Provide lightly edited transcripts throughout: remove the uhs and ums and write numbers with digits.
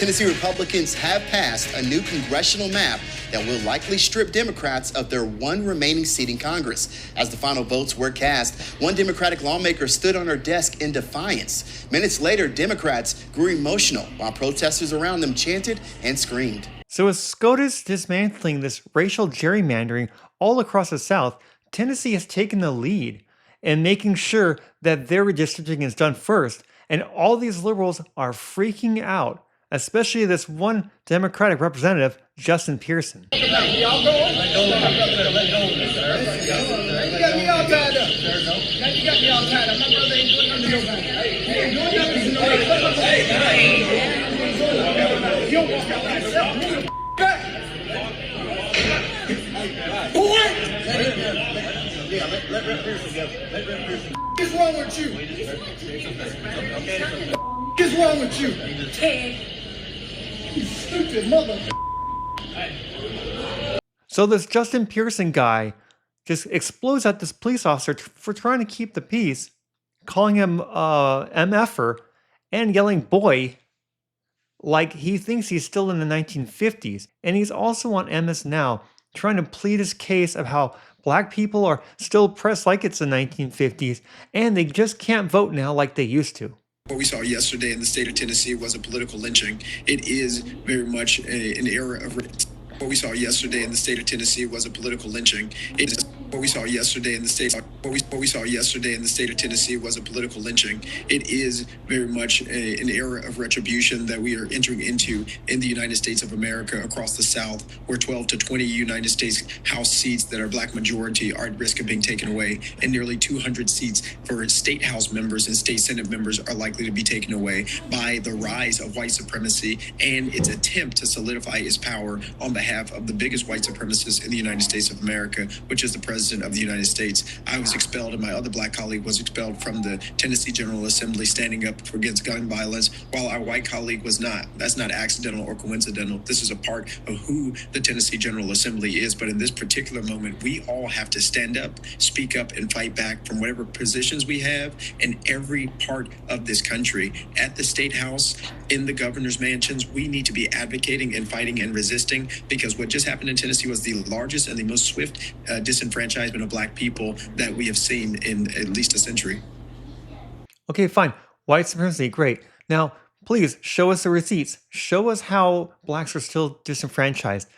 Tennessee Republicans have passed a new congressional map that will likely strip Democrats of their one remaining seat in Congress. As the final votes were cast, one Democratic lawmaker stood on her desk in defiance. Minutes later, Democrats grew emotional while protesters around them chanted and screamed. So as SCOTUS dismantling this racial gerrymandering all across the South, Tennessee has taken the lead in making sure that their redistricting is done first, and all these liberals are freaking out, especially this one Democratic representative, Justin Pearson. What's wrong with you? What's wrong with you? You stupid mother. So this Justin Pearson guy just explodes at this police officer for trying to keep the peace, calling him MFer and yelling boy like he thinks he's still in the 1950s. And he's also on MS Now trying to plead his case of how black people are still oppressed like it's the 1950s and they just can't vote now like they used to. What we saw yesterday in the state of Tennessee was a political lynching. It is very much an era of... What we saw yesterday in the state of Tennessee was a political lynching. What we saw yesterday in the state of Tennessee was a political lynching. It is very much an era of retribution that we are entering into in the United States of America across the South, where 12 to 20 United States House seats that are black majority are at risk of being taken away, and nearly 200 seats for state House members and state Senate members are likely to be taken away by the rise of white supremacy and its attempt to solidify its power on behalf of the biggest white supremacist in the United States of America, which is the President of the United States. I was expelled and my other black colleague was expelled from the Tennessee General Assembly standing up against gun violence, while our white colleague was not. That's not accidental or coincidental. This is a part of who the Tennessee General Assembly is. But in this particular moment, we all have to stand up, speak up, and fight back from whatever positions we have in every part of this country. At the State House, in the governor's mansions, we need to be advocating and fighting and resisting, because what just happened in Tennessee was the largest and the most swift disenfranchisement of black people that we have seen in at least a century. Okay, fine. White supremacy, great. Now, please show us the receipts. Show us how blacks are still disenfranchised.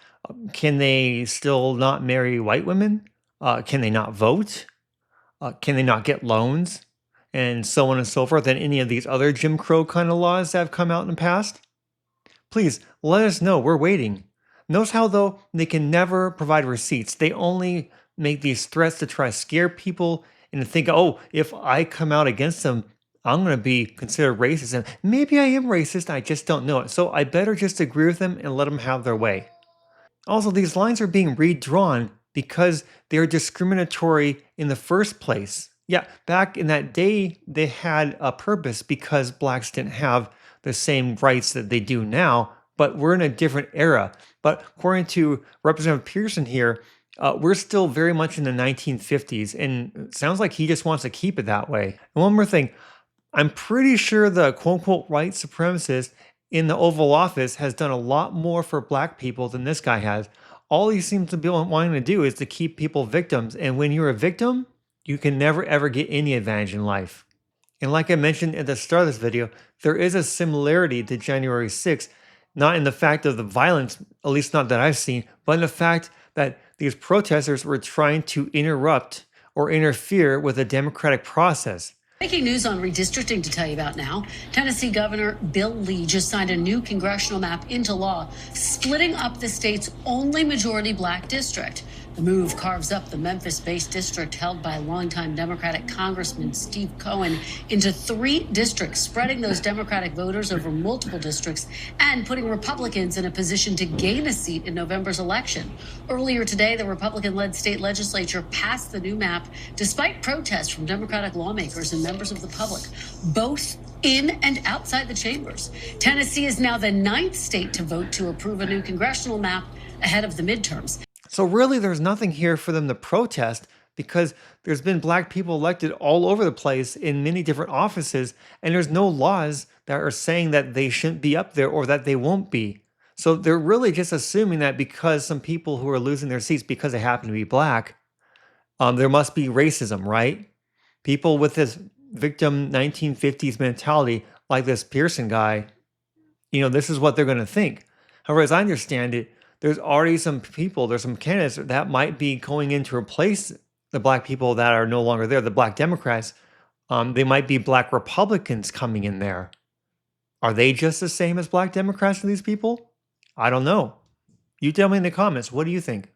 Can they still not marry white women? Can they not vote? Can they not get loans? And so on and so forth, and any of these other Jim Crow kind of laws that have come out in the past? Please, let us know. We're waiting. Notice how, though, they can never provide receipts. They only make these threats to try to scare people and to think, oh, if I come out against them, I'm going to be considered racist. And maybe I am racist, I just don't know it. So I better just agree with them and let them have their way. Also, these lines are being redrawn because they're discriminatory in the first place. Yeah, back in that day, they had a purpose because blacks didn't have the same rights that they do now, but we're in a different era. But according to Representative Pearson here, we're still very much in the 1950s, and it sounds like he just wants to keep it that way. And one more thing, I'm pretty sure the quote-unquote white supremacist in the Oval Office has done a lot more for black people than this guy has. All he seems to be wanting to do is to keep people victims, and when you're a victim, you can never ever get any advantage in life. And like I mentioned at the start of this video, there is a similarity to January 6th, not in the fact of the violence, at least not that I've seen, but in the fact that these protesters were trying to interrupt or interfere with the democratic process. Breaking news on redistricting to tell you about now. Tennessee Governor Bill Lee just signed a new congressional map into law, splitting up the state's only majority black district. The move carves up the Memphis-based district held by longtime Democratic Congressman Steve Cohen into 3 districts, spreading those Democratic voters over multiple districts and putting Republicans in a position to gain a seat in November's election. Earlier today, the Republican-led state legislature passed the new map despite protests from Democratic lawmakers and members of the public, both in and outside the chambers. Tennessee is now the 9th state to vote to approve a new congressional map ahead of the midterms. So really, there's nothing here for them to protest because there's been black people elected all over the place in many different offices, and there's no laws that are saying that they shouldn't be up there or that they won't be. So they're really just assuming that because some people who are losing their seats because they happen to be black, there must be racism, right? People with this victim 1950s mentality, like this Pearson guy, this is what they're going to think. However, as I understand it, there's already some people, there's some candidates that might be going in to replace the black people that are no longer there, the black Democrats. They might be black Republicans coming in there. Are they just the same as black Democrats to these people? I don't know. You tell me in the comments. What do you think?